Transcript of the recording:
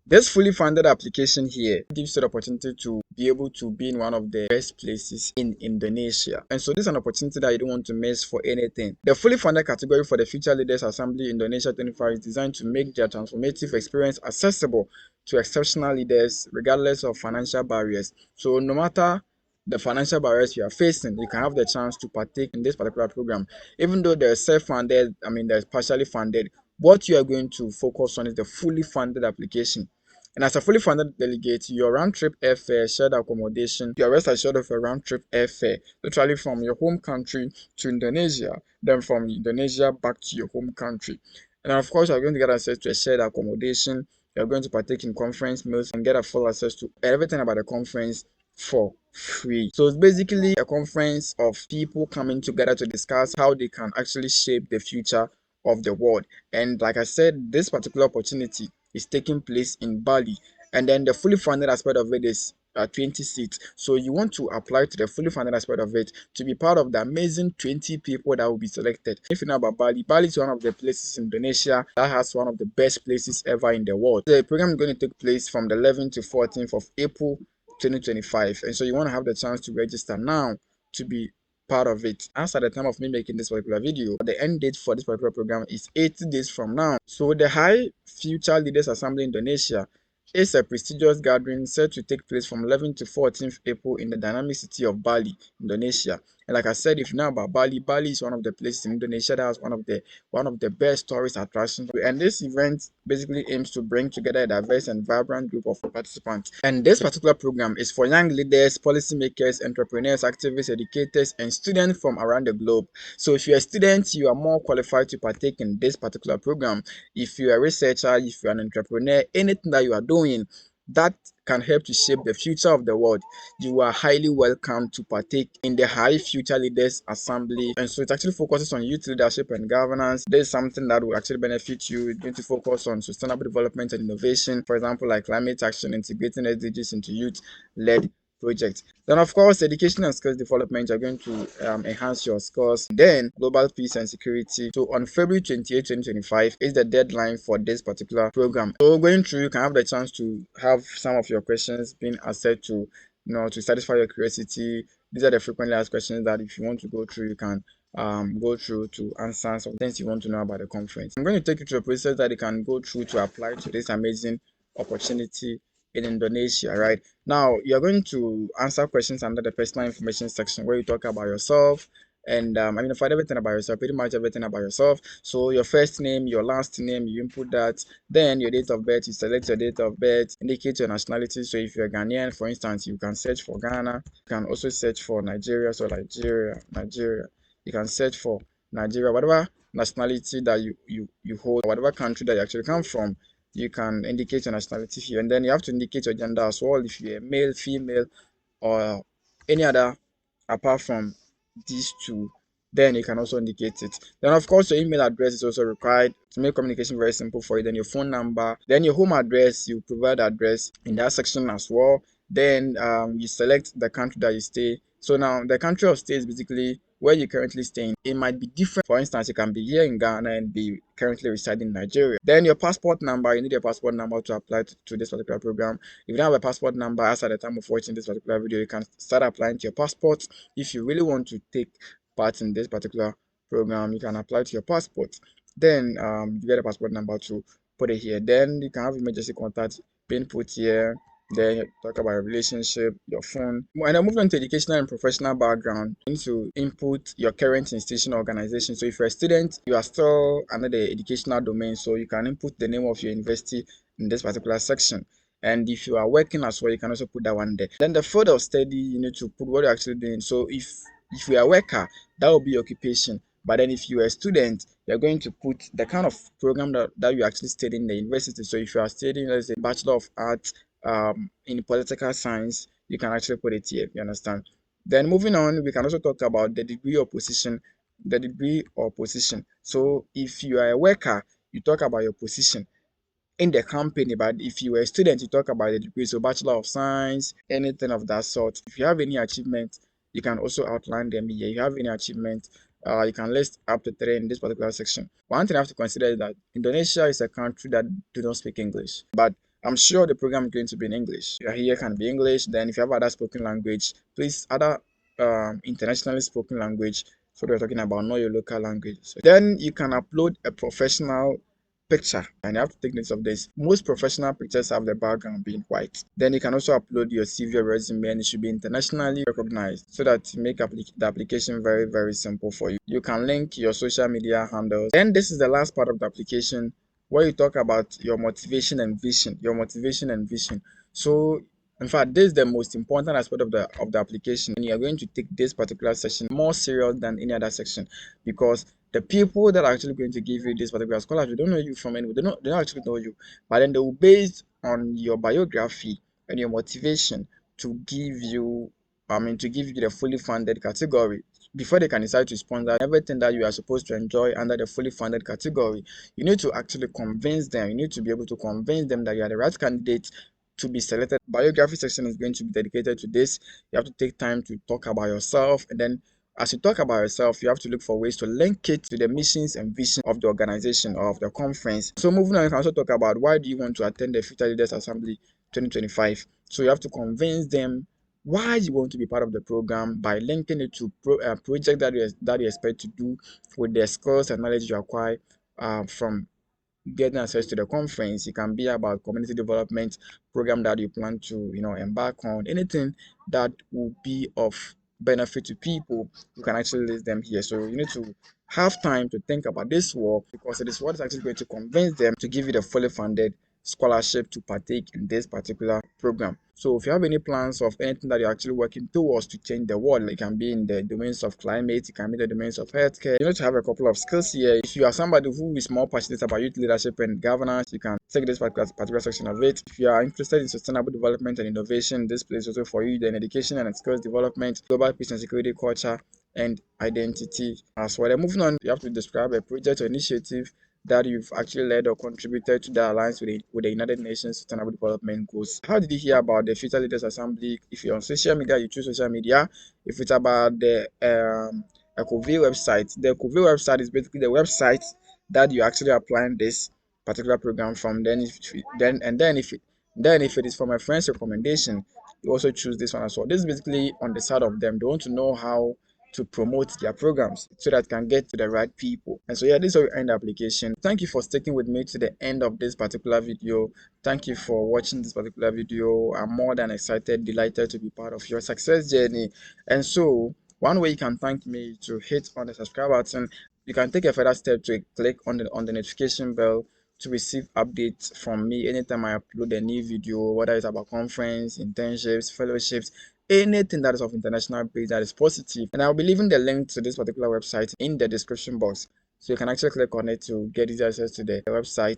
This fully funded application here gives you the opportunity to be able to be in one of the best places in Indonesia. And so this is an opportunity that you don't want to miss for anything. The fully funded category for the Future Leaders Assembly Indonesia 25 is designed to make their transformative experience accessible to exceptional leaders regardless of financial barriers. So no matter the financial barriers you are facing, you can have the chance to partake in this particular program. Even though they're self-funded, they're partially funded, what you are going to focus on is the fully funded application. And as a fully funded delegate, your round-trip airfare, shared accommodation, you are rest assured of a round-trip airfare, literally from your home country to Indonesia, then from Indonesia back to your home country. And of course, you're going to get access to a shared accommodation. You're going to partake in conference meals and get a full access to everything about the conference for free. So it's basically a conference of people coming together to discuss how they can actually shape the future of the world. And like I said, this particular opportunity is taking place in Bali, and then the fully funded aspect of it is 20 seats. So you want to apply to the fully funded aspect of it to be part of the amazing 20 people that will be selected. If you know about Bali, Bali is one of the places in Indonesia that has one of the best places ever in the world. The program is going to take place from the 11th to 14th of April 2025, and so you want to have the chance to register now to be part of it. As at the time of me making this particular video, the end date for this particular program is 80 days from now. So the High Future Leaders Assembly Indonesia is a prestigious gathering set to take place from 11th to 14th April in the dynamic city of Bali, Indonesia. And like I said, if you know about Bali, Bali is one of the places in Indonesia that has one of the best tourist attractions. And this event basically aims to bring together a diverse and vibrant group of participants. And this particular program is for young leaders, policymakers, entrepreneurs, activists, educators, and students from around the globe. So if you're a student, you are more qualified to partake in this particular program. If you're a researcher, if you're an entrepreneur, anything that you are doing that can help to shape the future of the world, you are highly welcome to partake in the High Future Leaders Assembly. And so it actually focuses on youth leadership and governance. There's something that will actually benefit you. It's going to focus on sustainable development and innovation, for example, like climate action, integrating SDGs into youth-led projects. Then of course, education and skills development are going to enhance your skills. Then global peace and security. So on February 28, 2025 is the deadline for this particular program. So going through, you can have the chance to have some of your questions being answered to to satisfy your curiosity. These are the frequently asked questions that if you want to go through, you can go through to answer some things you want to know about the conference. I'm going to take you through a process that you can go through to apply to this amazing opportunity in Indonesia. Right now, you're going to answer questions under the personal information section where you talk about yourself and find everything about yourself, pretty much everything about yourself. So your first name, your last name, you input that. Then your date of birth, you select your date of birth, indicate your nationality. So if you're Ghanaian, for instance, you can search for Ghana. You can also search for Nigeria. So Nigeria. You can search for Nigeria, whatever nationality that you hold, whatever country that you actually come from. You can indicate your nationality here, and then you have to indicate your gender as well, if you're a male, female, or any other apart from these two. Then you can also indicate it. Then of course your email address is also required to make communication very simple for you. Then your phone number, then your home address, you provide address in that section as well. Then you select the country that you stay. So now the country of stay is basically where you currently staying. It might be different. For instance, you can be here in Ghana and be currently residing in Nigeria. Then your passport number, you need your passport number to apply to this particular program. If you don't have a passport number as at the time of watching this particular video, you can start applying to your passport. If you really want to take part in this particular program, you can apply to your passport. Then you get a passport number to put it here. Then you can have emergency contact being put here. Then you talk about your relationship, your phone. And then moving on to educational and professional background, you need to input your current institution or organization. So if you're a student, you are still under the educational domain, so you can input the name of your university in this particular section. And if you are working as well, you can also put that one there. Then the field of study, you need to put what you're actually doing. So if you are a worker, that will be your occupation. But then if you are a student, you're going to put the kind of program that you actually study in the university. So if you are studying, let's say, Bachelor of Arts in political science, you can actually put it here. You understand? Then moving on, we can also talk about the degree or position. The degree or position. So if you are a worker, you talk about your position in the company. But if you are a student, you talk about the degree. So Bachelor of Science, anything of that sort. If you have any achievement, you can also outline them here. If you have any achievement, you can list up to 3 in this particular section. One thing I have to consider is that Indonesia is a country that do not speak English, but I'm sure the program is going to be in English. If you're here, can be English. Then if you have other spoken language, please other internationally spoken language. So we're talking about not your local language. So then you can upload a professional picture, and you have to take note of this. Most professional pictures have the background being white. Then you can also upload your CV or resume, and it should be internationally recognized so that you make the application very, very simple for you. You can link your social media handles. Then this is the last part of the application where you talk about your motivation and vision. So in fact, this is the most important aspect of the application, and you are going to take this particular section more serious than any other section, because the people that are actually going to give you this particular scholarship don't know you from anywhere. They don't actually know you, but then they will base on your biography and your motivation to give you, to give you the fully funded category. Before they can decide to sponsor everything that you are supposed to enjoy under the fully funded category, you need to actually convince them. You need to be able to convince them that you are the right candidate to be selected. Biography section is going to be dedicated to this. You have to take time to talk about yourself, and then as you talk about yourself, you have to look for ways to link it to the missions and vision of the organization or of the conference. So moving on, you can also talk about why do you want to attend the Future Leaders Assembly 2025. So you have to convince them why you want to be part of the program by linking it to project that you expect to do with the skills and knowledge you acquire from getting access to the conference. It can be about community development program that you plan to embark on. Anything that will be of benefit to people, you can actually list them here. So you need to have time to think about this work, because it is what is actually going to convince them to give you the fully funded scholarship to partake in this particular program. So if you have any plans of anything that you're actually working towards to change the world, it can be in the domains of climate, it can be the domains of healthcare, you need to have a couple of skills here. If you are somebody who is more passionate about youth leadership and governance, you can take this particular section of it. If you are interested in sustainable development and innovation, this place also for you. Then education and skills development, global peace and security, culture and identity as well. Then moving on, you have to describe a project or initiative that you've actually led or contributed to that aligns with the United Nations Sustainable Development Goals. How did you hear about the Future Leaders Assembly? If you're on social media, you choose social media. If it's about the Ecoville website, the Ecoville website is basically the website that you're actually applying this particular program from. Then if it is from a friend's recommendation, you also choose this one as well. This is basically on the side of them. They want to know how to promote their programs so that it can get to the right people. And so yeah, this is how we end the application. Thank you for sticking with me to the end of this particular video. Thank you for watching this particular video. I'm more than excited, delighted to be part of your success journey. And so one way you can thank me to hit on the subscribe button. You can take a further step to click on the notification bell to receive updates from me anytime I upload a new video, whether it's about conference, internships, fellowships, anything that is of international base that is positive. And I'll be leaving the link to this particular website in the description box, so you can actually click on it to get easy access to the website.